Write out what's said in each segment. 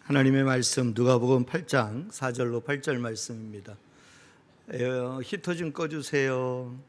하나님의 말씀 누가복음 8장 4절로 8절 말씀입니다. 히터 좀 꺼주세요.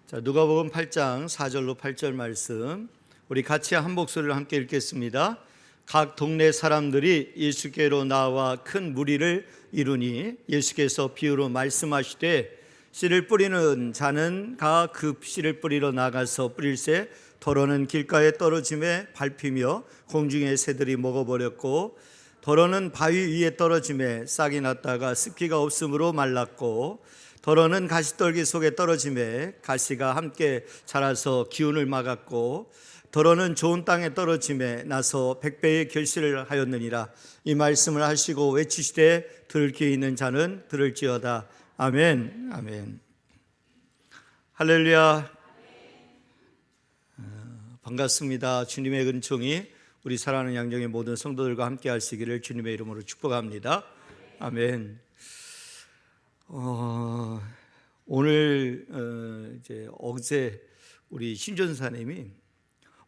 자, 누가복음 8장 4절로 8절 말씀, 우리 같이 한 목소리로 함께 읽겠습니다. 각 동네 사람들이 예수께로 나와 큰 무리를 이루니 예수께서 비유로 말씀하시되 씨를 뿌리는 자는 가 그 씨를 뿌리러 나가서 뿌릴새 더러는 길가에 떨어짐에 밟히며 공중의 새들이 먹어버렸고 더러는 바위 위에 떨어짐에 싹이 났다가 습기가 없으므로 말랐고 더러는 가시떨기 속에 떨어짐에 가시가 함께 자라서 기운을 막았고 더러는 좋은 땅에 떨어짐에 나서 100배의 결실을 하였느니라. 이 말씀을 하시고 외치시되 들을 귀 있는 자는 들을지어다. 아멘. 아멘. 할렐루야. 반갑습니다. 주님의 은총이 우리 사랑하는 양정의 모든 성도들과 함께 하시기를 주님의 이름으로 축복합니다. 아멘. 오늘 이제 어제 우리 신전사님이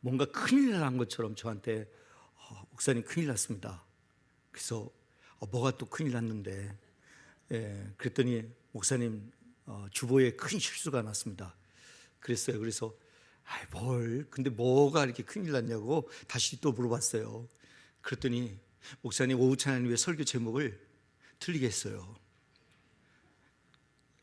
뭔가 큰일 난 것처럼 저한테 목사님 큰일 났습니다. 그래서 뭐가 또 큰일 났는데, 그랬더니 목사님 주보에 큰 실수가 났습니다. 그랬어요. 그래서 근데 뭐가 이렇게 큰일 났냐고 다시 또 물어봤어요. 그랬더니 목사님 오후 찬양의 설교 제목을 틀리게 했어요.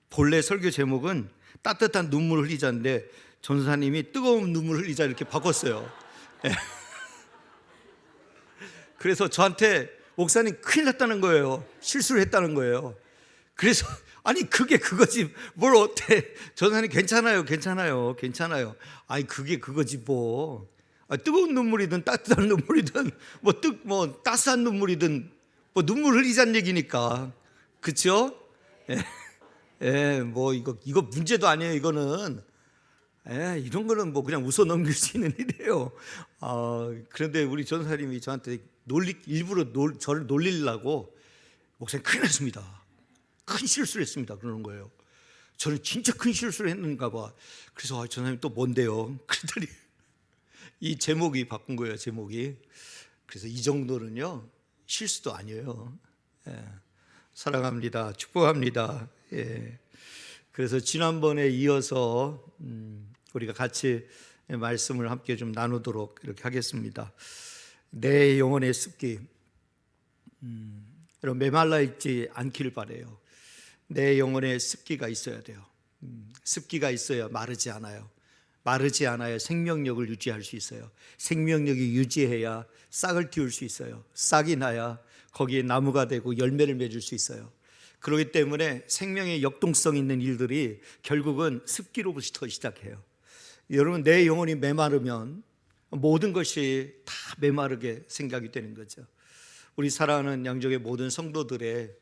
본래 설교 제목은 따뜻한 눈물 흘리자인데 전사님이 뜨거운 눈물 흘리자 이렇게 바꿨어요. 그래서 저한테 목사님 큰일 났다는 거예요. 실수를 했다는 거예요. 그래서 아니 그게 그거지 뭘 어때? 전사님 괜찮아요. 아니 그게 그거지 뭐. 뜨거운 눈물이든 따뜻한 눈물이든 뭐 따스한 눈물이든 뭐 눈물 흘리자는 얘기니까, 그렇죠? 뭐 이거 문제도 아니에요. 이거는 이런 거는 뭐 그냥 웃어 넘길 수 있는 일이에요. 그런데 우리 전사님이 저한테 일부러 저를 놀리려고 목사님 큰일 났습니다. 큰 실수를 했습니다. 그러는 거예요. 저는 진짜 큰 실수를 했는가 봐. 그래서 전사님 또 뭔데요? 그랬더니 이 제목이 바꾼 거예요. 제목이. 그래서 이 정도는요 실수도 아니에요. 사랑합니다. 축복합니다. 그래서 지난번에 이어서 우리가 같이 말씀을 함께 좀 나누도록 이렇게 하겠습니다. 내 영혼의 습기, 여러분 메말라 있지 않기를 바라요. 내 영혼에 습기가 있어야 돼요. 습기가 있어야 마르지 않아요. 마르지 않아야 생명력을 유지할 수 있어요. 생명력이 유지해야 싹을 틔울 수 있어요. 싹이 나야 거기에 나무가 되고 열매를 맺을 수 있어요. 그렇기 때문에 생명의 역동성 있는 일들이 결국은 습기로부터 시작해요. 여러분 내 영혼이 메마르면 모든 것이 다 메마르게 생각이 되는 거죠. 우리 사랑하는 양족의 모든 성도들의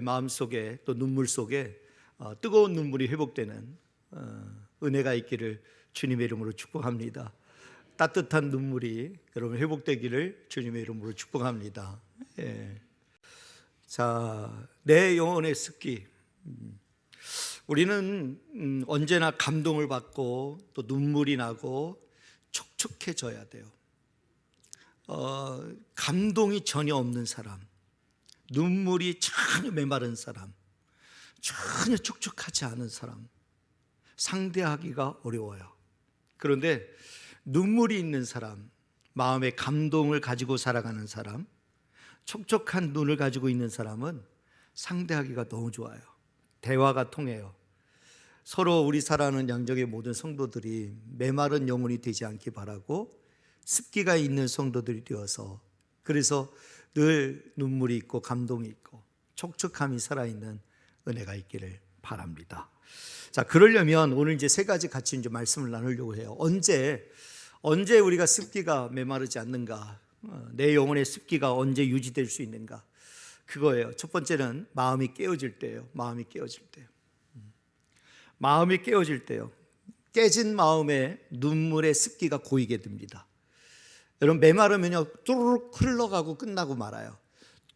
마음속에 또 눈물 속에 뜨거운 눈물이 회복되는 은혜가 있기를 주님의 이름으로 축복합니다. 따뜻한 눈물이 여러분 회복되기를 주님의 이름으로 축복합니다. 자, 내 영혼의 습기. 우리는 언제나 감동을 받고 또 눈물이 나고 촉촉해져야 돼요. 감동이 전혀 없는 사람, 눈물이 전혀 메마른 사람, 전혀 촉촉하지 않은 사람, 상대하기가 어려워요. 그런데 눈물이 있는 사람, 마음에 감동을 가지고 살아가는 사람, 촉촉한 눈을 가지고 있는 사람은 상대하기가 너무 좋아요. 대화가 통해요. 서로 우리 사랑하는 양정의 모든 성도들이 메마른 영혼이 되지 않기 바라고 습기가 있는 성도들이 되어서, 그래서 늘 눈물이 있고 감동이 있고 촉촉함이 살아있는 은혜가 있기를 바랍니다. 자, 그러려면 오늘 이제 세 가지 같이 이제 말씀을 나누려고 해요. 언제 우리가 습기가 메마르지 않는가? 내 영혼의 습기가 언제 유지될 수 있는가? 그거예요. 첫 번째는 마음이 깨어질 때예요. 마음이 깨어질 때요. 깨진 마음에 눈물의 습기가 고이게 됩니다. 여러분 메마르면요 또르륵 흘러가고 끝나고 말아요.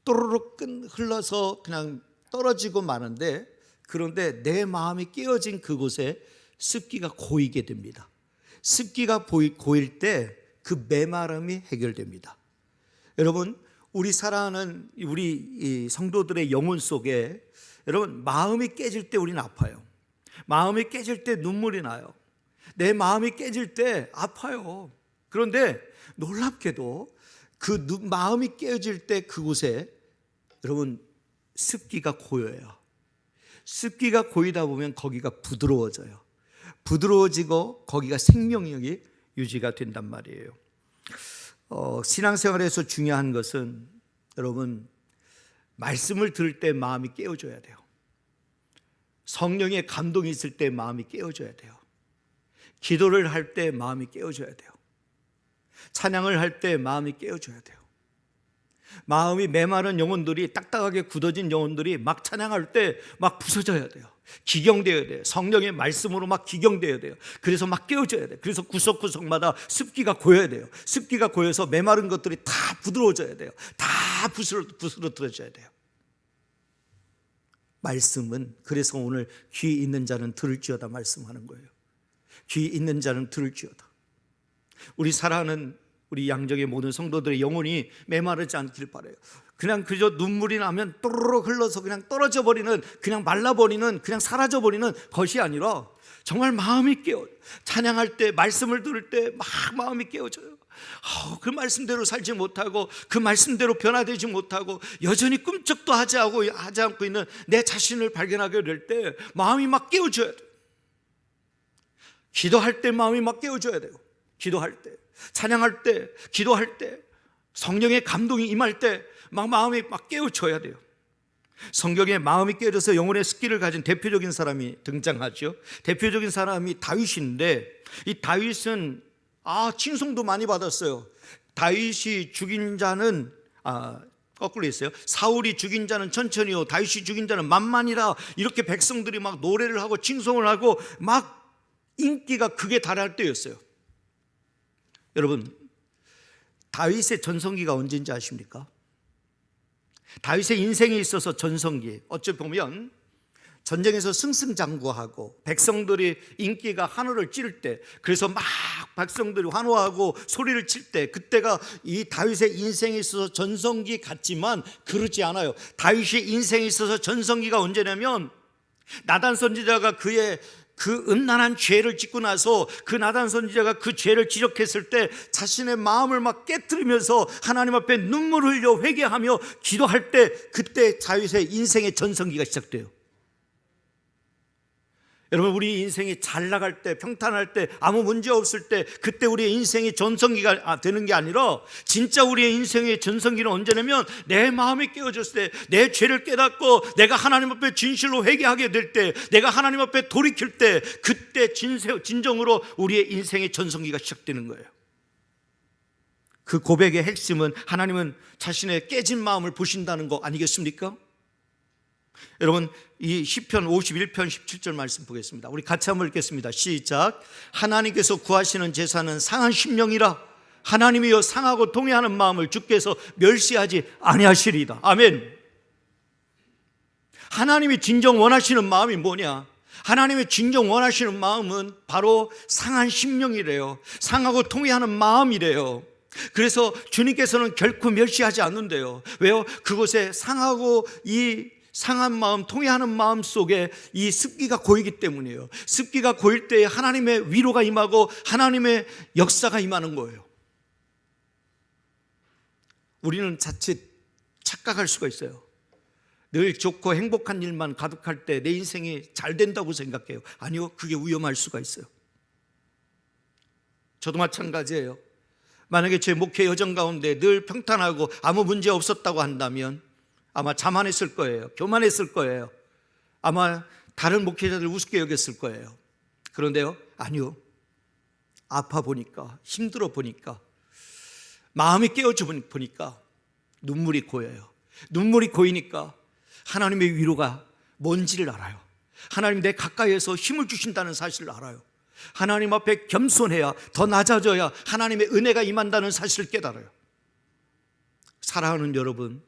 또르륵 흘러서 그냥 떨어지고 마는데, 그런데 내 마음이 깨어진 그곳에 습기가 고이게 됩니다. 습기가 고일 때 그 메마름이 해결됩니다. 여러분 우리 사랑하는 우리 이 성도들의 영혼 속에 여러분 마음이 깨질 때 우리는 아파요. 마음이 깨질 때 눈물이 나요. 내 마음이 깨질 때 아파요. 그런데 놀랍게도 그 마음이 깨질 때 그곳에 여러분 습기가 고여요. 습기가 고이다 보면 거기가 부드러워져요. 부드러워지고 거기가 생명력이 유지가 된단 말이에요. 신앙생활에서 중요한 것은 여러분 말씀을 들을 때 마음이 깨어져야 돼요. 성령의 감동이 있을 때 마음이 깨어져야 돼요. 기도를 할 때 마음이 깨어져야 돼요. 찬양을 할 때 마음이 깨어져야 돼요. 마음이 메마른 영혼들이, 딱딱하게 굳어진 영혼들이 막 찬양할 때 막 부서져야 돼요. 기경되어야 돼요. 성령의 말씀으로 막 기경되어야 돼요. 그래서 막 깨어져야 돼요. 그래서 구석구석마다 습기가 고여야 돼요. 습기가 고여서 메마른 것들이 다 부드러워져야 돼요. 다 부스러져야 돼요. 말씀은 그래서 오늘 귀 있는 자는 들을지어다 말씀하는 거예요. 귀 있는 자는 들을지어다. 우리 사랑하는 우리 양정의 모든 성도들의 영혼이 메마르지 않길 바라요. 그냥 그저 눈물이 나면 또르륵 흘러서 그냥 떨어져 버리는, 그냥 말라버리는, 그냥 사라져 버리는 것이 아니라 정말 마음이 깨어요. 찬양할 때, 말씀을 들을 때 막 마음이 깨어져요. 그 말씀대로 살지 못하고 그 말씀대로 변화되지 못하고 여전히 꿈쩍도 하지 않고 있는 내 자신을 발견하게 될 때 마음이 막 깨어져야 돼요. 기도할 때 마음이 막 깨어져야 돼요. 기도할 때, 찬양할 때, 기도할 때, 성령의 감동이 임할 때 막 마음이 막 깨어져야 돼요. 성경에 마음이 깨어져서 영혼의 습기를 가진 대표적인 사람이 등장하죠. 대표적인 사람이 다윗인데, 이 다윗은 칭송도 많이 받았어요. 다윗이 죽인 자는 거꾸로 했어요. 사울이 죽인 자는 천천히요, 다윗이 죽인 자는 만만이라, 이렇게 백성들이 막 노래를 하고 칭송을 하고 막 인기가 극에 달할 때였어요. 여러분, 다윗의 전성기가 언제인지 아십니까? 다윗의 인생에 있어서 전성기, 어찌 보면 전쟁에서 승승장구하고 백성들이 인기가 하늘을 찌를 때, 그래서 막 백성들이 환호하고 소리를 칠 때, 그때가 이 다윗의 인생에 있어서 전성기 같지만 그렇지 않아요. 다윗의 인생에 있어서 전성기가 언제냐면, 나단 선지자가 그의 그 음란한 죄를 짓고 나서 그 나단 선지자가 그 죄를 지적했을 때 자신의 마음을 막 깨트리면서 하나님 앞에 눈물을 흘려 회개하며 기도할 때, 그때 다윗의 인생의 전성기가 시작돼요. 여러분, 우리 인생이 잘 나갈 때, 평탄할 때, 아무 문제 없을 때, 그때 우리의 인생의 전성기가 되는 게 아니라, 진짜 우리의 인생의 전성기는 언제냐면 내 마음이 깨어졌을 때, 내 죄를 깨닫고 내가 하나님 앞에 진실로 회개하게 될 때, 내가 하나님 앞에 돌이킬 때, 그때 진정으로 우리의 인생의 전성기가 시작되는 거예요. 그 고백의 핵심은 하나님은 자신의 깨진 마음을 보신다는 거 아니겠습니까? 여러분, 이 시편 51편 17절 말씀 보겠습니다. 우리 같이 한번 읽겠습니다. 시작. 하나님께서 구하시는 제사는 상한 심령이라, 하나님이여 상하고 통회하는 마음을 주께서 멸시하지 아니하시리이다. 아멘. 하나님이 진정 원하시는 마음이 뭐냐? 하나님의 진정 원하시는 마음은 바로 상한 심령이래요. 상하고 통회하는 마음이래요. 그래서 주님께서는 결코 멸시하지 않는데요. 왜요? 그곳에 상하고 이 상한 마음, 통회하는 마음 속에 이 습기가 고이기 때문이에요. 습기가 고일 때 하나님의 위로가 임하고 하나님의 역사가 임하는 거예요. 우리는 자칫 착각할 수가 있어요. 늘 좋고 행복한 일만 가득할 때 내 인생이 잘 된다고 생각해요. 아니요, 그게 위험할 수가 있어요. 저도 마찬가지예요. 만약에 제 목회 여정 가운데 늘 평탄하고 아무 문제 없었다고 한다면 아마 자만했을 거예요. 교만했을 거예요. 아마 다른 목회자들 우습게 여겼을 거예요. 그런데요, 아니요. 아파 보니까, 힘들어 보니까, 마음이 깨어져 보니까 눈물이 고여요. 눈물이 고이니까 하나님의 위로가 뭔지를 알아요. 하나님 내 가까이에서 힘을 주신다는 사실을 알아요. 하나님 앞에 겸손해야, 더 낮아져야 하나님의 은혜가 임한다는 사실을 깨달아요. 사랑하는 여러분,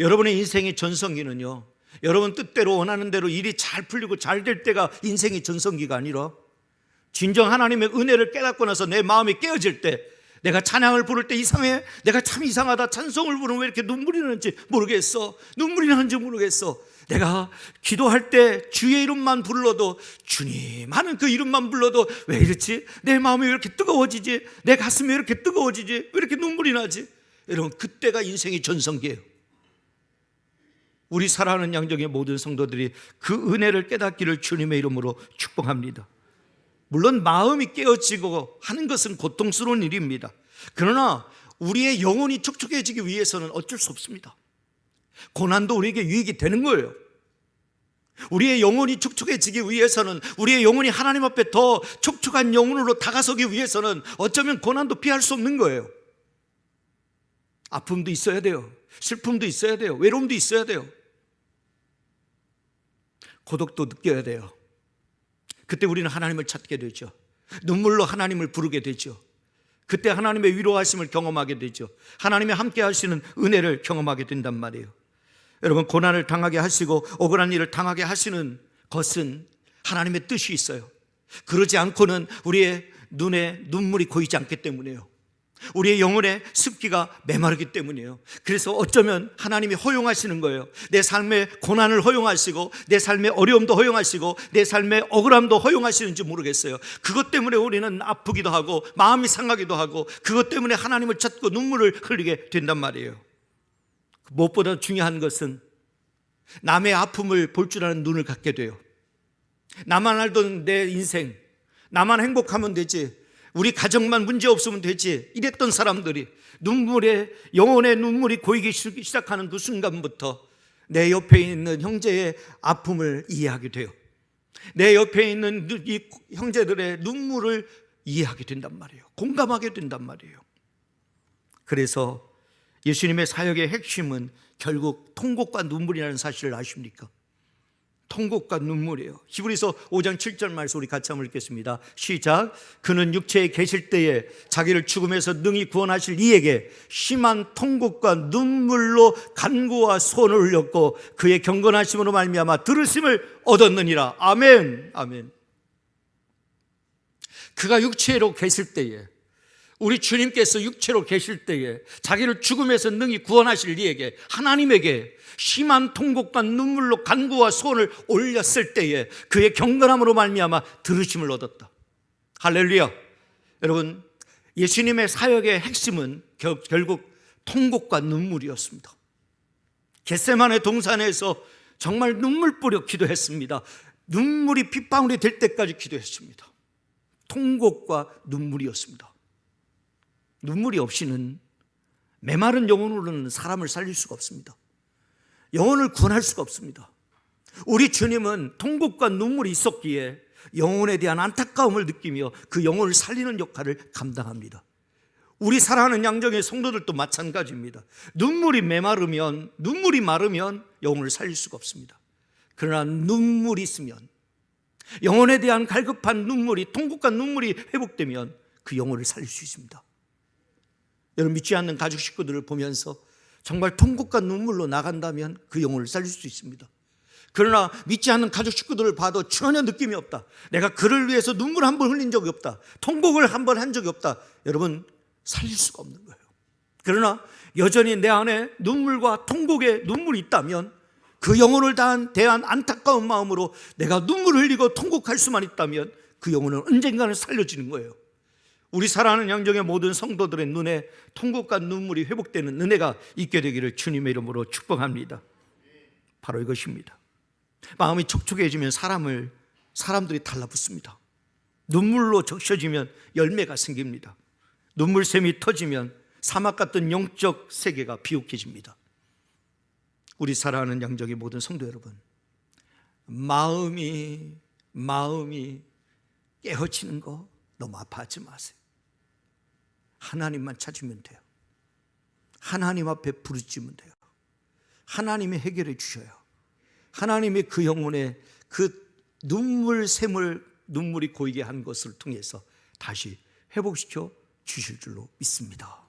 여러분의 인생의 전성기는요, 여러분 뜻대로 원하는 대로 일이 잘 풀리고 잘 될 때가 인생의 전성기가 아니라 진정 하나님의 은혜를 깨닫고 나서 내 마음이 깨어질 때, 내가 찬양을 부를 때 이상해. 내가 참 이상하다. 찬송을 부르면 왜 이렇게 눈물이 나는지 모르겠어. 눈물이 나는지 모르겠어. 내가 기도할 때 주의 이름만 불러도, 주님 하는 그 이름만 불러도 왜 이렇지? 내 마음이 왜 이렇게 뜨거워지지? 내 가슴이 왜 이렇게 뜨거워지지? 왜 이렇게 눈물이 나지? 여러분, 그때가 인생의 전성기예요. 우리 사랑하는 양정의 모든 성도들이 그 은혜를 깨닫기를 주님의 이름으로 축복합니다. 물론 마음이 깨어지고 하는 것은 고통스러운 일입니다. 그러나 우리의 영혼이 촉촉해지기 위해서는 어쩔 수 없습니다. 고난도 우리에게 유익이 되는 거예요. 우리의 영혼이 촉촉해지기 위해서는, 우리의 영혼이 하나님 앞에 더 촉촉한 영혼으로 다가서기 위해서는 어쩌면 고난도 피할 수 없는 거예요. 아픔도 있어야 돼요. 슬픔도 있어야 돼요. 외로움도 있어야 돼요. 고독도 느껴야 돼요. 그때 우리는 하나님을 찾게 되죠. 눈물로 하나님을 부르게 되죠. 그때 하나님의 위로하심을 경험하게 되죠. 하나님의 함께 하시는 은혜를 경험하게 된단 말이에요. 여러분, 고난을 당하게 하시고 억울한 일을 당하게 하시는 것은 하나님의 뜻이 있어요. 그러지 않고는 우리의 눈에 눈물이 고이지 않기 때문이에요. 우리의 영혼의 습기가 메마르기 때문이에요. 그래서 어쩌면 하나님이 허용하시는 거예요. 내 삶의 고난을 허용하시고, 내 삶의 어려움도 허용하시고, 내 삶의 억울함도 허용하시는지 모르겠어요. 그것 때문에 우리는 아프기도 하고 마음이 상하기도 하고, 그것 때문에 하나님을 찾고 눈물을 흘리게 된단 말이에요. 무엇보다 중요한 것은 남의 아픔을 볼 줄 아는 눈을 갖게 돼요. 나만 알던 내 인생, 나만 행복하면 되지, 우리 가정만 문제 없으면 되지, 이랬던 사람들이 영혼의 눈물이 고이기 시작하는 그 순간부터 내 옆에 있는 형제의 아픔을 이해하게 돼요. 내 옆에 있는 이 형제들의 눈물을 이해하게 된단 말이에요. 공감하게 된단 말이에요. 그래서 예수님의 사역의 핵심은 결국 통곡과 눈물이라는 사실을 아십니까? 통곡과 눈물이에요. 히브리서 5장 7절 말씀 우리 같이 한번 읽겠습니다. 시작. 그는 육체에 계실 때에 자기를 죽음에서 능히 구원하실 이에게 심한 통곡과 눈물로 간구와 소원을 흘렸고 그의 경건하심으로 말미암아 들으심을 얻었느니라. 아멘. 아멘. 그가 육체로 계실 때에, 우리 주님께서 육체로 계실 때에 자기를 죽음에서 능히 구원하실 이에게, 하나님에게 심한 통곡과 눈물로 간구와 소원을 올렸을 때에 그의 경건함으로 말미암아 들으심을 얻었다. 할렐루야. 여러분, 예수님의 사역의 핵심은 결국 통곡과 눈물이었습니다. 겟세마네 동산에서 정말 눈물 뿌려 기도했습니다. 눈물이 핏방울이 될 때까지 기도했습니다. 통곡과 눈물이었습니다. 눈물이 없이는, 메마른 영혼으로는 사람을 살릴 수가 없습니다. 영혼을 구원할 수가 없습니다. 우리 주님은 통곡과 눈물이 있었기에 영혼에 대한 안타까움을 느끼며 그 영혼을 살리는 역할을 감당합니다. 우리 사랑하는 양정의 성도들도 마찬가지입니다. 눈물이 마르면 영혼을 살릴 수가 없습니다. 그러나 눈물이 있으면, 영혼에 대한 갈급한 눈물이, 통곡과 눈물이 회복되면 그 영혼을 살릴 수 있습니다. 여러분, 믿지 않는 가족 식구들을 보면서 정말 통곡과 눈물로 나간다면 그 영혼을 살릴 수 있습니다. 그러나 믿지 않는 가족 식구들을 봐도 전혀 느낌이 없다, 내가 그를 위해서 눈물 한 번 흘린 적이 없다, 통곡을 한 번 한 적이 없다, 여러분, 살릴 수가 없는 거예요. 그러나 여전히 내 안에 눈물과 통곡의 눈물이 있다면, 그 영혼을 대한 안타까운 마음으로 내가 눈물을 흘리고 통곡할 수만 있다면 그 영혼은 언젠가는 살려지는 거예요. 우리 사랑하는 양정의 모든 성도들의 눈에 통곡과 눈물이 회복되는 은혜가 있게 되기를 주님의 이름으로 축복합니다. 바로 이것입니다. 마음이 촉촉해지면 사람들이 달라붙습니다. 눈물로 적셔지면 열매가 생깁니다. 눈물샘이 터지면 사막 같은 영적 세계가 비옥해집니다. 우리 사랑하는 양정의 모든 성도 여러분, 마음이 깨어지는 거 너무 아파하지 마세요. 하나님만 찾으면 돼요. 하나님 앞에 부르짖으면 돼요. 하나님이 해결해 주셔요. 하나님이 그 영혼에 그 눈물이 고이게 한 것을 통해서 다시 회복시켜 주실 줄로 믿습니다.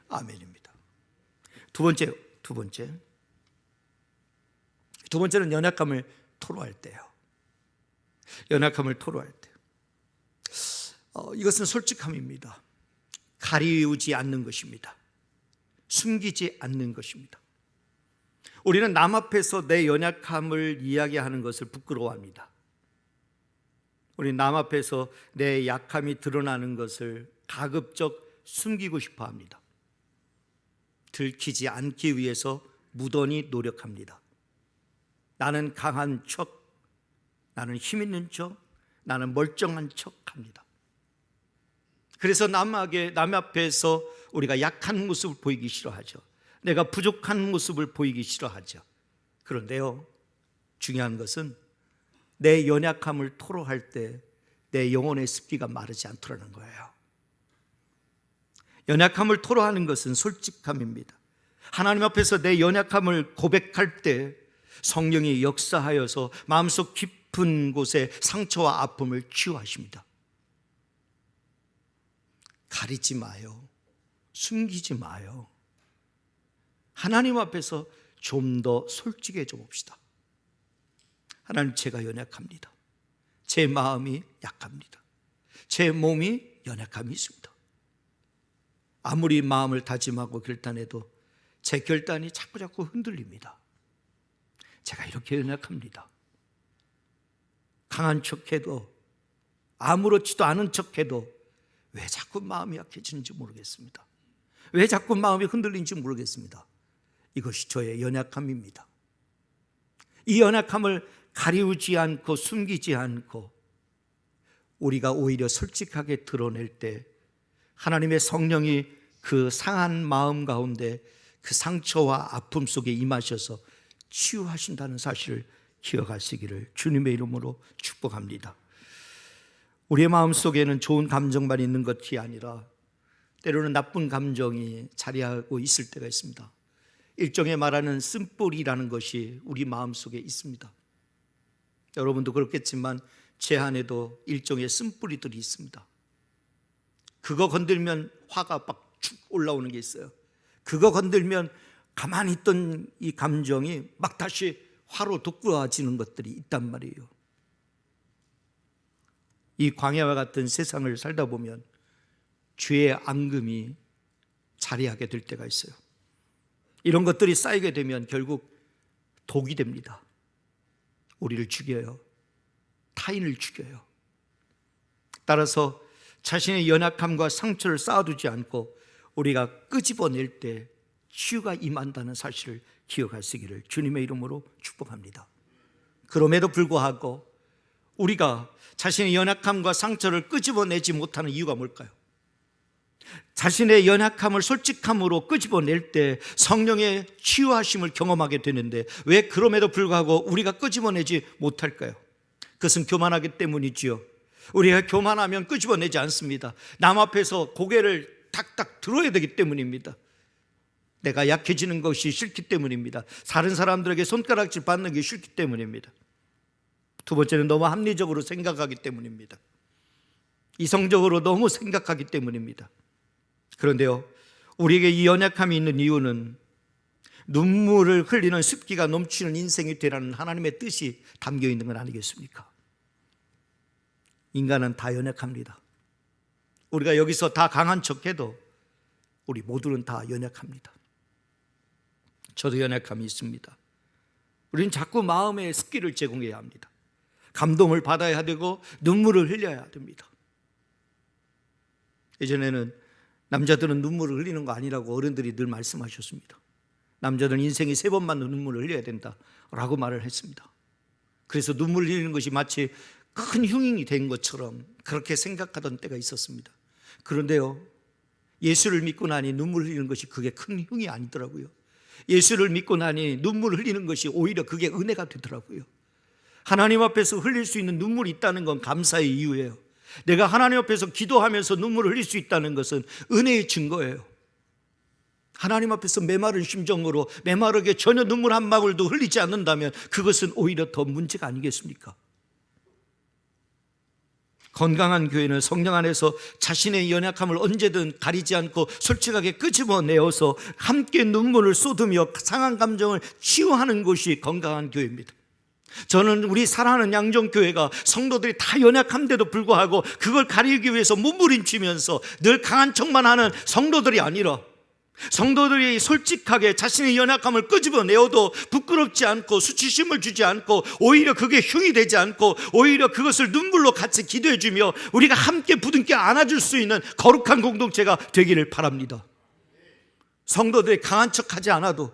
아멘입니다. 두 번째는 연약함을 토로할 때요. 연약함을 토로할 때. 이것은 솔직함입니다. 가리우지 않는 것입니다. 숨기지 않는 것입니다. 우리는 남 앞에서 내 연약함을 이야기하는 것을 부끄러워합니다. 우리 남 앞에서 내 약함이 드러나는 것을 가급적 숨기고 싶어 합니다. 들키지 않기 위해서 무던히 노력합니다. 나는 강한 척, 나는 힘 있는 척, 나는 멀쩡한 척 합니다. 그래서 남 앞에서 우리가 약한 모습을 보이기 싫어하죠. 내가 부족한 모습을 보이기 싫어하죠. 그런데요, 중요한 것은 내 연약함을 토로할 때 내 영혼의 습기가 마르지 않더라는 거예요. 연약함을 토로하는 것은 솔직함입니다. 하나님 앞에서 내 연약함을 고백할 때 성령이 역사하여서 마음속 깊은 곳에 상처와 아픔을 치유하십니다. 가리지 마요. 숨기지 마요. 하나님 앞에서 좀 더 솔직해져 봅시다. 하나님, 제가 연약합니다. 제 마음이 약합니다. 제 몸이 연약함이 있습니다. 아무리 마음을 다짐하고 결단해도 제 결단이 자꾸 흔들립니다. 제가 이렇게 연약합니다. 강한 척해도, 아무렇지도 않은 척해도 왜 자꾸 마음이 약해지는지 모르겠습니다. 왜 자꾸 마음이 흔들리는지 모르겠습니다. 이것이 저의 연약함입니다. 이 연약함을 가리우지 않고 숨기지 않고 우리가 오히려 솔직하게 드러낼 때 하나님의 성령이 그 상한 마음 가운데 그 상처와 아픔 속에 임하셔서 치유하신다는 사실을 기억하시기를 주님의 이름으로 축복합니다. 우리의 마음속에는 좋은 감정만 있는 것이 아니라 때로는 나쁜 감정이 자리하고 있을 때가 있습니다. 일종의 말하는 쓴뿌리라는 것이 우리 마음속에 있습니다. 여러분도 그렇겠지만 제 안에도 일종의 쓴뿌리들이 있습니다. 그거 건들면 화가 막 축 올라오는 게 있어요. 그거 건들면 가만히 있던 이 감정이 막 다시 화로 돋구어지는 것들이 있단 말이에요. 이 광야와 같은 세상을 살다 보면 죄의 앙금이 자리하게 될 때가 있어요. 이런 것들이 쌓이게 되면 결국 독이 됩니다. 우리를 죽여요. 타인을 죽여요. 따라서 자신의 연약함과 상처를 쌓아두지 않고 우리가 끄집어낼 때 치유가 임한다는 사실을 기억하시기를 주님의 이름으로 축복합니다. 그럼에도 불구하고 우리가 자신의 연약함과 상처를 끄집어내지 못하는 이유가 뭘까요? 자신의 연약함을 솔직함으로 끄집어낼 때 성령의 치유하심을 경험하게 되는데 왜 그럼에도 불구하고 우리가 끄집어내지 못할까요? 그것은 교만하기 때문이지요. 우리가 교만하면 끄집어내지 않습니다. 남 앞에서 고개를 탁탁 들어야 되기 때문입니다. 내가 약해지는 것이 싫기 때문입니다. 다른 사람들에게 손가락질 받는 게 싫기 때문입니다. 두 번째는 너무 합리적으로 생각하기 때문입니다. 이성적으로 너무 생각하기 때문입니다. 그런데요, 우리에게 이 연약함이 있는 이유는 눈물을 흘리는 습기가 넘치는 인생이 되라는 하나님의 뜻이 담겨 있는 건 아니겠습니까? 인간은 다 연약합니다. 우리가 여기서 다 강한 척해도 우리 모두는 다 연약합니다. 저도 연약함이 있습니다. 우리는 자꾸 마음의 습기를 제공해야 합니다. 감동을 받아야 되고 눈물을 흘려야 됩니다. 예전에는 남자들은 눈물을 흘리는 거 아니라고 어른들이 늘 말씀하셨습니다. 남자들은 인생에 3번만 눈물을 흘려야 된다라고 말을 했습니다. 그래서 눈물 흘리는 것이 마치 큰 흉인이 된 것처럼 그렇게 생각하던 때가 있었습니다. 그런데요, 예수를 믿고 나니 눈물 흘리는 것이 그게 큰 흉이 아니더라고요. 예수를 믿고 나니 눈물 흘리는 것이 오히려 그게 은혜가 되더라고요. 하나님 앞에서 흘릴 수 있는 눈물이 있다는 건 감사의 이유예요. 내가 하나님 앞에서 기도하면서 눈물을 흘릴 수 있다는 것은 은혜의 증거예요. 하나님 앞에서 메마른 심정으로 메마르게 전혀 눈물 한 방울도 흘리지 않는다면 그것은 오히려 더 문제가 아니겠습니까? 건강한 교회는 성령 안에서 자신의 연약함을 언제든 가리지 않고 솔직하게 끄집어내어서 함께 눈물을 쏟으며 상한 감정을 치유하는 것이 건강한 교회입니다. 저는 우리 사랑하는 양정교회가 성도들이 다 연약함에도 불구하고 그걸 가리기 위해서 몸부림치면서 늘 강한 척만 하는 성도들이 아니라, 성도들이 솔직하게 자신의 연약함을 끄집어내어도 부끄럽지 않고 수치심을 주지 않고 오히려 그게 흉이 되지 않고 오히려 그것을 눈물로 같이 기도해주며 우리가 함께 부둥켜 안아줄 수 있는 거룩한 공동체가 되기를 바랍니다. 성도들이 강한 척하지 않아도,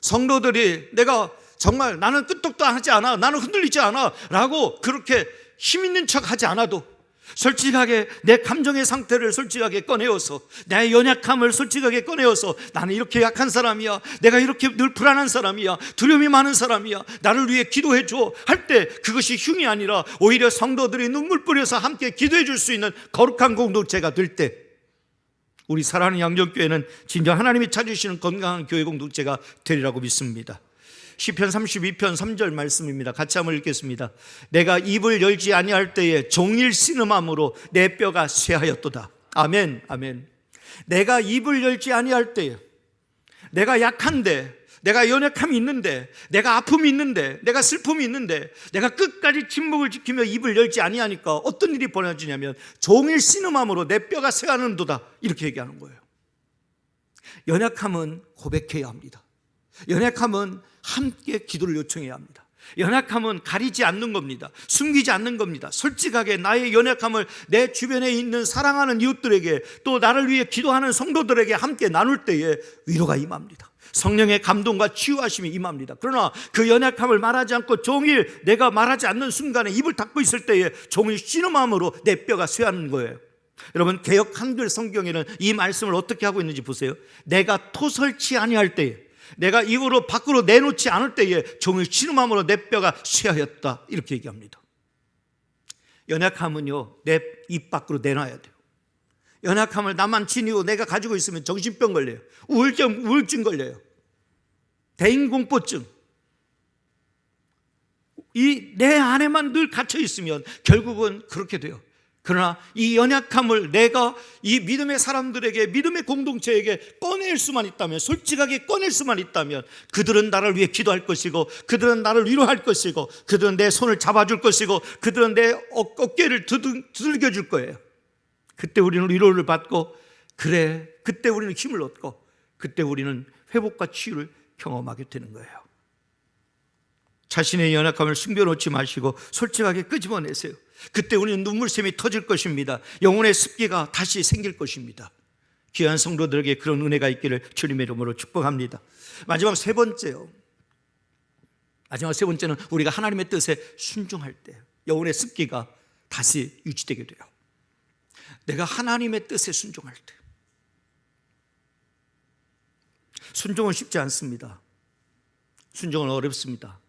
성도들이 내가 정말 나는 끄떡도 하지 않아, 나는 흔들리지 않아 라고 그렇게 힘 있는 척 하지 않아도 솔직하게 내 감정의 상태를 솔직하게 꺼내어서, 내 연약함을 솔직하게 꺼내어서 나는 이렇게 약한 사람이야, 내가 이렇게 늘 불안한 사람이야, 두려움이 많은 사람이야, 나를 위해 기도해 줘 할 때 그것이 흉이 아니라 오히려 성도들이 눈물 뿌려서 함께 기도해 줄 수 있는 거룩한 공동체가 될 때 우리 사랑하는 양정교회는 진정 하나님이 찾으시는 건강한 교회 공동체가 되리라고 믿습니다. 시편 32편 3절 말씀입니다. 같이 한번 읽겠습니다. 내가 입을 열지 아니할 때에 종일 신음함으로 내 뼈가 쇠하였도다. 아멘, 아멘. 내가 입을 열지 아니할 때에, 내가 약한데, 내가 연약함이 있는데, 내가 아픔이 있는데, 내가 슬픔이 있는데, 내가 끝까지 침묵을 지키며 입을 열지 아니하니까 어떤 일이 벌어지냐면 종일 신음함으로 내 뼈가 쇠하는도다, 이렇게 얘기하는 거예요. 연약함은 고백해야 합니다. 연약함은 함께 기도를 요청해야 합니다. 연약함은 가리지 않는 겁니다. 숨기지 않는 겁니다. 솔직하게 나의 연약함을 내 주변에 있는 사랑하는 이웃들에게, 또 나를 위해 기도하는 성도들에게 함께 나눌 때에 위로가 임합니다. 성령의 감동과 치유하심이 임합니다. 그러나 그 연약함을 말하지 않고 종일 내가 말하지 않는 순간에 입을 닫고 있을 때에 종일 신음함으로 내 뼈가 쇠하는 거예요. 여러분, 개역 한글 성경에는 이 말씀을 어떻게 하고 있는지 보세요. 내가 토설치 아니할 때에, 내가 입으로 밖으로 내놓지 않을 때에 종일 신음함으로 내 뼈가 쇠하였다, 이렇게 얘기합니다. 연약함은요, 내 입 밖으로 내놔야 돼요. 연약함을 나만 지니고 내가 가지고 있으면 정신병 걸려요. 우울증 걸려요. 대인공포증. 이 내 안에만 늘 갇혀 있으면 결국은 그렇게 돼요. 그러나 이 연약함을 내가 이 믿음의 사람들에게, 믿음의 공동체에게 꺼낼 수만 있다면, 솔직하게 꺼낼 수만 있다면 그들은 나를 위해 기도할 것이고, 그들은 나를 위로할 것이고, 그들은 내 손을 잡아줄 것이고, 그들은 내 어깨를 두들겨 줄 거예요. 그때 우리는 위로를 받고, 그때 우리는 힘을 얻고, 그때 우리는 회복과 치유를 경험하게 되는 거예요. 자신의 연약함을 숨겨놓지 마시고 솔직하게 끄집어내세요. 그때 우리는 눈물샘이 터질 것입니다. 영혼의 습기가 다시 생길 것입니다. 귀한 성도들에게 그런 은혜가 있기를 주님의 이름으로 축복합니다. 마지막 세 번째는 우리가 하나님의 뜻에 순종할 때 영혼의 습기가 다시 유지되게 돼요. 내가 하나님의 뜻에 순종할 때, 순종은 쉽지 않습니다. 순종은 어렵습니다.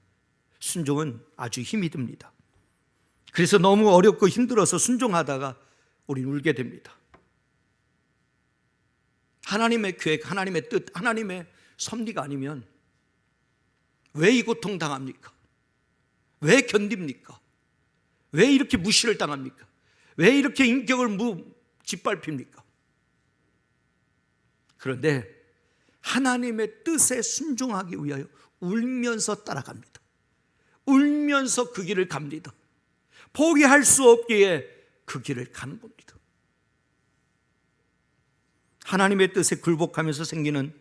순종은 아주 힘이 듭니다. 그래서 너무 어렵고 힘들어서 순종하다가 우리는 울게 됩니다. 하나님의 계획, 하나님의 뜻, 하나님의 섭리가 아니면 왜 이 고통 당합니까? 왜 견딥니까? 왜 이렇게 무시를 당합니까? 왜 이렇게 인격을 짓밟힙니까? 그런데 하나님의 뜻에 순종하기 위하여 울면서 따라갑니다. 울면서 그 길을 갑니다. 포기할 수 없기에 그 길을 가는 겁니다. 하나님의 뜻에 굴복하면서 생기는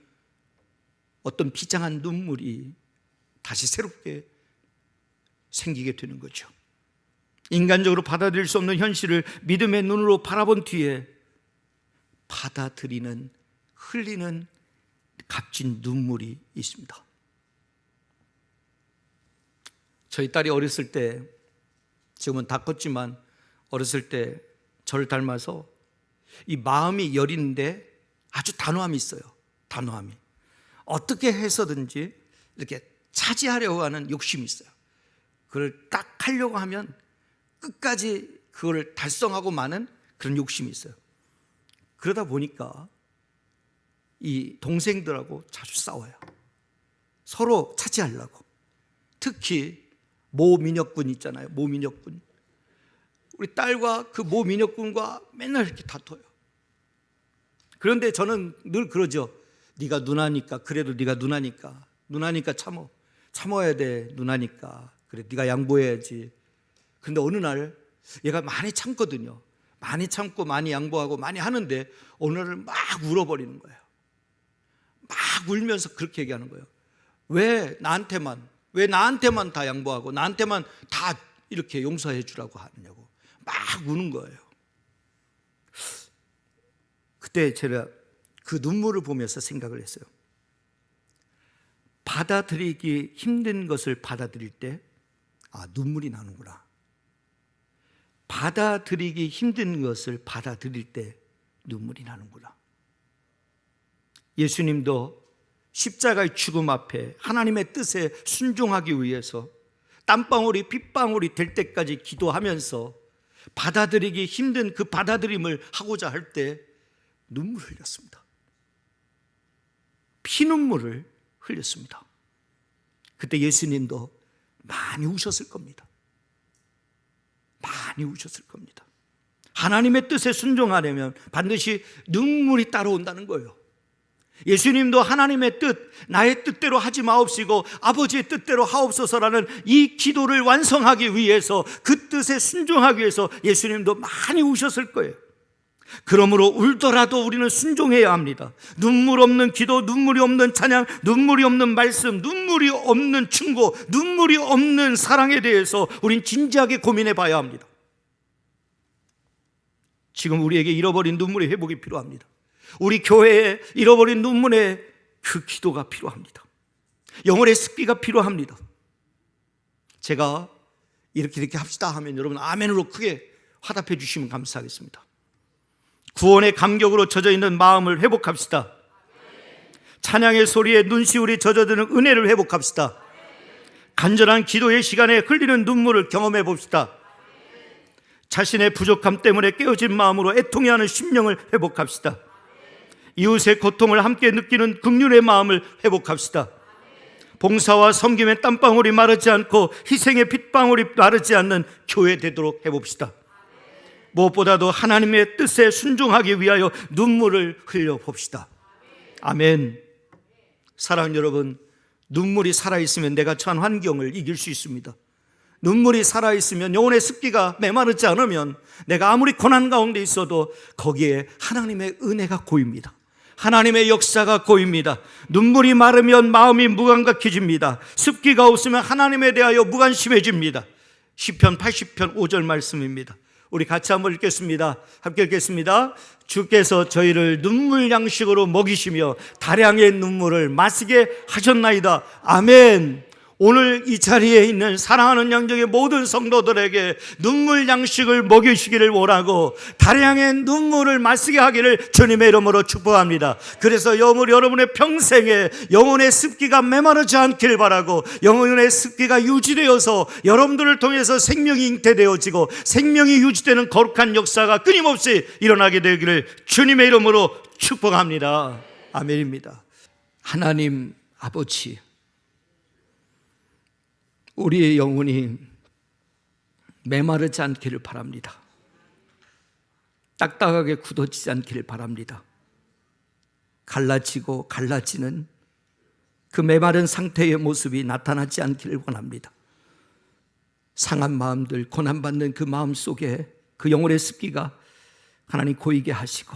어떤 비장한 눈물이 다시 새롭게 생기게 되는 거죠. 인간적으로 받아들일 수 없는 현실을 믿음의 눈으로 바라본 뒤에 받아들이는, 흘리는 값진 눈물이 있습니다. 저희 딸이 어렸을 때, 지금은 다 컸지만 어렸을 때 저를 닮아서 이 마음이 여린데 아주 단호함이 있어요. 단호함이. 어떻게 해서든지 이렇게 차지하려고 하는 욕심이 있어요. 그걸 딱 하려고 하면 끝까지 그걸 달성하고 마는 그런 욕심이 있어요. 그러다 보니까 이 동생들하고 자주 싸워요. 서로 차지하려고. 특히 모민혁군 있잖아요. 모민혁군. 우리 딸과 그 모민혁군과 맨날 이렇게 다퉈요. 그런데 저는 늘 그러죠. 네가 누나니까, 그래도 네가 누나니까 참아야 돼, 누나니까. 그래, 네가 양보해야지. 근데 어느 날 얘가 많이 참거든요. 많이 참고 많이 양보하고 많이 하는데 어느 날 막 울어버리는 거예요. 막 울면서 그렇게 얘기하는 거예요. 왜 나한테만 다 양보하고 나한테만 다 이렇게 용서해 주라고 하느냐고 막 우는 거예요. 그때 제가 그 눈물을 보면서 생각을 했어요. 받아들이기 힘든 것을 받아들일 때 눈물이 나는구나. 받아들이기 힘든 것을 받아들일 때 눈물이 나는구나. 예수님도 십자가의 죽음 앞에 하나님의 뜻에 순종하기 위해서 땀방울이 핏방울이 될 때까지 기도하면서 받아들이기 힘든 그 받아들임을 하고자 할 때 눈물을 흘렸습니다. 피눈물을 흘렸습니다. 그때 예수님도 많이 우셨을 겁니다. 많이 우셨을 겁니다. 하나님의 뜻에 순종하려면 반드시 눈물이 따라온다는 거예요. 예수님도 하나님의 뜻, 나의 뜻대로 하지 마옵시고 아버지의 뜻대로 하옵소서라는 이 기도를 완성하기 위해서, 그 뜻에 순종하기 위해서 예수님도 많이 우셨을 거예요. 그러므로 울더라도 우리는 순종해야 합니다. 눈물 없는 기도, 눈물이 없는 찬양, 눈물이 없는 말씀, 눈물이 없는 충고, 눈물이 없는 사랑에 대해서 우린 진지하게 고민해 봐야 합니다. 지금 우리에게 잃어버린 눈물의 회복이 필요합니다. 우리 교회에 잃어버린 눈물의 그 기도가 필요합니다. 영혼의 습기가 필요합니다. 제가 이렇게 합시다 하면 여러분 아멘으로 크게 화답해 주시면 감사하겠습니다. 구원의 감격으로 젖어있는 마음을 회복합시다. 찬양의 소리에 눈시울이 젖어드는 은혜를 회복합시다. 간절한 기도의 시간에 흘리는 눈물을 경험해 봅시다. 자신의 부족함 때문에 깨어진 마음으로 애통해하는 심령을 회복합시다. 이웃의 고통을 함께 느끼는 긍휼의 마음을 회복합시다. 봉사와 섬김의 땀방울이 마르지 않고 희생의 핏방울이 마르지 않는 교회 되도록 해봅시다. 무엇보다도 하나님의 뜻에 순종하기 위하여 눈물을 흘려봅시다. 아멘. 사랑하는 여러분, 눈물이 살아있으면 내가 처한 환경을 이길 수 있습니다. 눈물이 살아있으면, 영혼의 습기가 메마르지 않으면 내가 아무리 고난 가운데 있어도 거기에 하나님의 은혜가 고입니다. 하나님의 역사가 고입니다. 눈물이 마르면 마음이 무감각해집니다. 습기가 없으면 하나님에 대하여 무관심해집니다. 시편 80편 5절 말씀입니다. 우리 같이 한번 읽겠습니다. 함께 읽겠습니다. 주께서 저희를 눈물 양식으로 먹이시며 다량의 눈물을 마시게 하셨나이다. 아멘. 오늘 이 자리에 있는 사랑하는 양정의 모든 성도들에게 눈물 양식을 먹이시기를 원하고 다량의 눈물을 마시게 하기를 주님의 이름으로 축복합니다. 그래서 여러분의 평생에 영혼의 습기가 메마르지 않길 바라고, 영혼의 습기가 유지되어서 여러분들을 통해서 생명이 잉태되어지고 생명이 유지되는 거룩한 역사가 끊임없이 일어나게 되기를 주님의 이름으로 축복합니다. 아멘입니다. 하나님 아버지, 우리의 영혼이 메마르지 않기를 바랍니다. 딱딱하게 굳어지지 않기를 바랍니다. 갈라지고 갈라지는 그 메마른 상태의 모습이 나타나지 않기를 원합니다. 상한 마음들, 고난받는 그 마음 속에 그 영혼의 습기가 하나님 고이게 하시고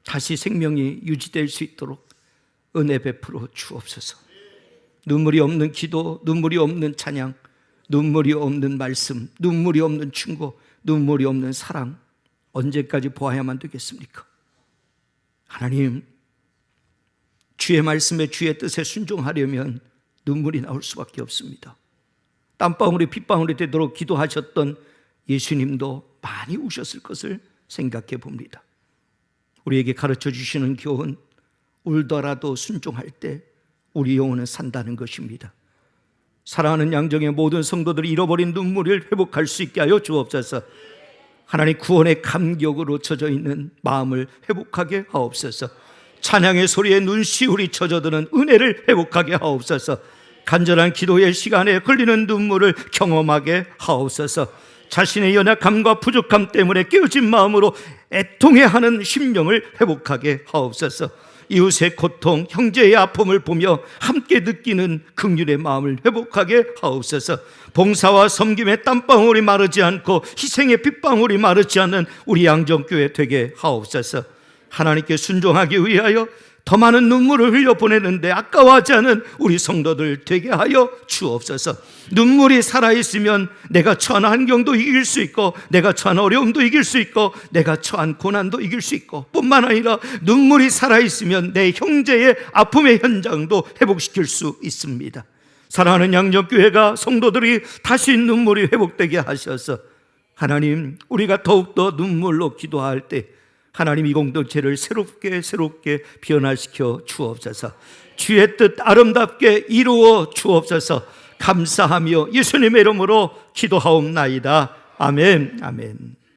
다시 생명이 유지될 수 있도록 은혜 베풀어 주옵소서. 눈물이 없는 기도, 눈물이 없는 찬양, 눈물이 없는 말씀, 눈물이 없는 충고, 눈물이 없는 사랑, 언제까지 보아야만 되겠습니까? 하나님, 주의 말씀에 주의 뜻에 순종하려면 눈물이 나올 수밖에 없습니다. 땀방울이 핏방울이 되도록 기도하셨던 예수님도 많이 우셨을 것을 생각해 봅니다. 우리에게 가르쳐 주시는 교훈, 울더라도 순종할 때 우리 영혼은 산다는 것입니다. 사랑하는 양정의 모든 성도들이 잃어버린 눈물을 회복할 수 있게 하여 주옵소서. 하나님, 구원의 감격으로 젖어 있는 마음을 회복하게 하옵소서. 찬양의 소리에 눈시울이 젖어드는 은혜를 회복하게 하옵소서. 간절한 기도의 시간에 흘리는 눈물을 경험하게 하옵소서. 자신의 연약함과 부족함 때문에 깨어진 마음으로 애통해하는 심령을 회복하게 하옵소서. 이웃의 고통, 형제의 아픔을 보며 함께 느끼는 긍휼의 마음을 회복하게 하옵소서. 봉사와 섬김의 땀방울이 마르지 않고 희생의 핏방울이 마르지 않는 우리 양정교회 되게 하옵소서. 하나님께 순종하기 위하여 더 많은 눈물을 흘려보내는데 아까워하지 않은 우리 성도들 되게 하여 주옵소서. 눈물이 살아있으면 내가 처한 환경도 이길 수 있고, 내가 처한 어려움도 이길 수 있고, 내가 처한 고난도 이길 수 있고, 뿐만 아니라 눈물이 살아있으면 내 형제의 아픔의 현장도 회복시킬 수 있습니다. 사랑하는 양정교회가 성도들이 다시 눈물이 회복되게 하셔서 하나님, 우리가 더욱더 눈물로 기도할 때 하나님 이 공동체를 새롭게 변화시켜 주옵소서. 주의 뜻 아름답게 이루어 주옵소서. 감사하며 예수님의 이름으로 기도하옵나이다. 아멘. 아멘.